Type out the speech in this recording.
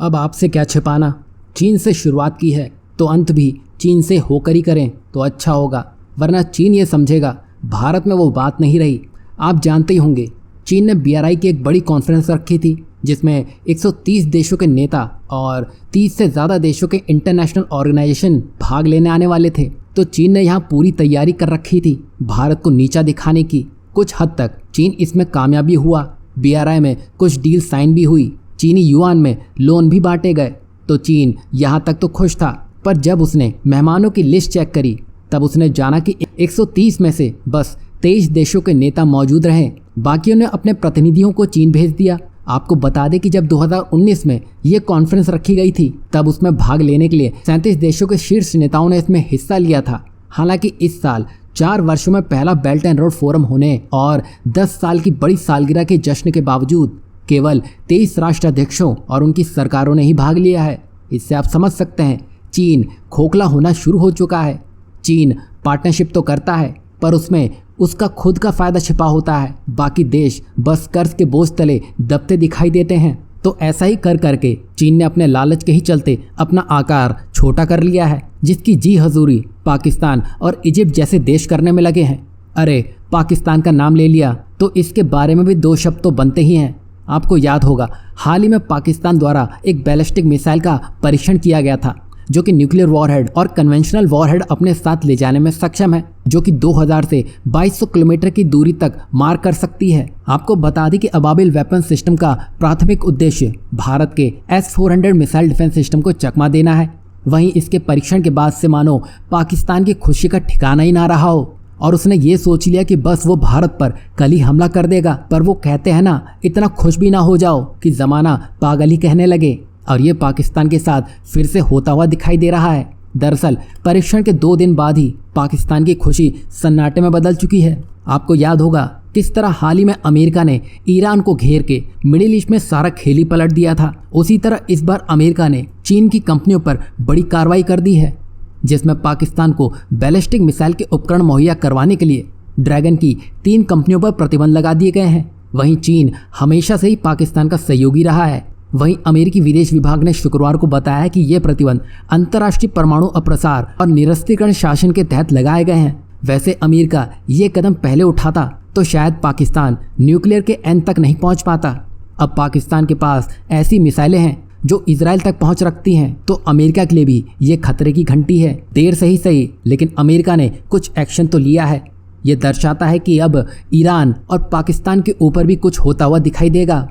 अब आपसे क्या छिपाना। चीन से शुरुआत की है तो अंत भी चीन से होकर ही करें तो अच्छा होगा, वरना चीन ये समझेगा भारत में वो बात नहीं रही। आप जानते ही होंगे, चीन ने BRI की एक बड़ी कॉन्फ्रेंस रखी थी जिसमें 130 देशों के नेता और 30 से ज़्यादा देशों के इंटरनेशनल ऑर्गेनाइजेशन भाग लेने आने वाले थे। तो चीन ने यहाँ पूरी तैयारी कर रखी थी भारत को नीचा दिखाने की। कुछ हद तक चीन इसमें कामयाबी हुआ। BRI में कुछ डील साइन भी हुई, चीनी युआन में लोन भी बांटे गए। तो चीन यहाँ तक तो खुश था, पर जब उसने मेहमानों की लिस्ट चेक करी तब उसने जाना कि 130 में से बस 23 देशों के नेता मौजूद रहे, बाकियों ने अपने प्रतिनिधियों को चीन भेज दिया। आपको बता दें कि जब 2019 में ये कॉन्फ्रेंस रखी गई थी तब उसमें भाग लेने के लिए 37 देशों के शीर्ष नेताओं ने इसमें हिस्सा लिया था। हालांकि इस साल 4 वर्षों में पहला बेल्ट एंड रोड फोरम होने और 10 साल की बड़ी सालगिरह के जश्न के बावजूद केवल 23 राष्ट्राध्यक्षों और उनकी सरकारों ने ही भाग लिया है। इससे आप समझ सकते हैं चीन खोखला होना शुरू हो चुका है। चीन पार्टनरशिप तो करता है पर उसमें उसका खुद का फायदा छिपा होता है, बाकी देश बस कर्ज के बोझ तले दबते दिखाई देते हैं। तो ऐसा ही कर करके चीन ने अपने लालच के ही चलते अपना आकार छोटा कर लिया है, जिसकी जी हजूरी पाकिस्तान और इजिप्ट जैसे देश करने में लगे हैं। अरे पाकिस्तान का नाम ले लिया तो इसके बारे में भी 2 शब्द तो बनते ही हैं। आपको याद होगा हाल ही में पाकिस्तान द्वारा एक बैलिस्टिक मिसाइल का परीक्षण किया गया था जो कि न्यूक्लियर वॉरहेड और कन्वेंशनल वॉरहेड अपने साथ ले जाने में सक्षम है, जो कि 2000 से 2200 किलोमीटर की दूरी तक मार कर सकती है। आपको बता दें कि अबाबिल वेपन सिस्टम का प्राथमिक उद्देश्य भारत के S-400 मिसाइल डिफेंस सिस्टम को चकमा देना है। वहीं इसके परीक्षण के बाद से मानो पाकिस्तान की खुशी का ठिकाना ही ना रहा हो और उसने ये सोच लिया कि बस वो भारत पर कल ही हमला कर देगा। पर वो कहते हैं ना, इतना खुश भी ना हो जाओ कि जमाना पागल ही कहने लगे। और ये पाकिस्तान के साथ फिर से होता हुआ दिखाई दे रहा है। दरअसल परीक्षण के 2 दिन बाद ही पाकिस्तान की खुशी सन्नाटे में बदल चुकी है। आपको याद होगा किस तरह हाल ही में अमेरिका ने ईरान को घेर के मिडिल ईस्ट में सारा खेल ही पलट दिया था। उसी तरह इस बार अमेरिका ने चीन की कंपनियों पर बड़ी कार्रवाई कर दी है, जिसमें पाकिस्तान को बैलिस्टिक मिसाइल के उपकरण मुहैया करवाने के लिए ड्रैगन की 3 कंपनियों पर प्रतिबंध लगा दिए गए हैं। वहीं चीन हमेशा से ही पाकिस्तान का सहयोगी रहा है। वहीं अमेरिकी विदेश विभाग ने शुक्रवार को बताया कि ये प्रतिबंध अंतर्राष्ट्रीय परमाणु अप्रसार और निरस्त्रीकरण शासन के तहत लगाए गए हैं। वैसे अमेरिका ये कदम पहले उठाता तो शायद पाकिस्तान न्यूक्लियर के एंड तक नहीं पहुंच पाता। अब पाकिस्तान के पास ऐसी मिसाइलें हैं जो इजराइल तक पहुंच रखती हैं, तो अमेरिका के लिए भी ये खतरे की घंटी है। देर से ही सही, लेकिन अमेरिका ने कुछ एक्शन तो लिया है। ये दर्शाता है कि अब ईरान और पाकिस्तान के ऊपर भी कुछ होता हुआ दिखाई देगा।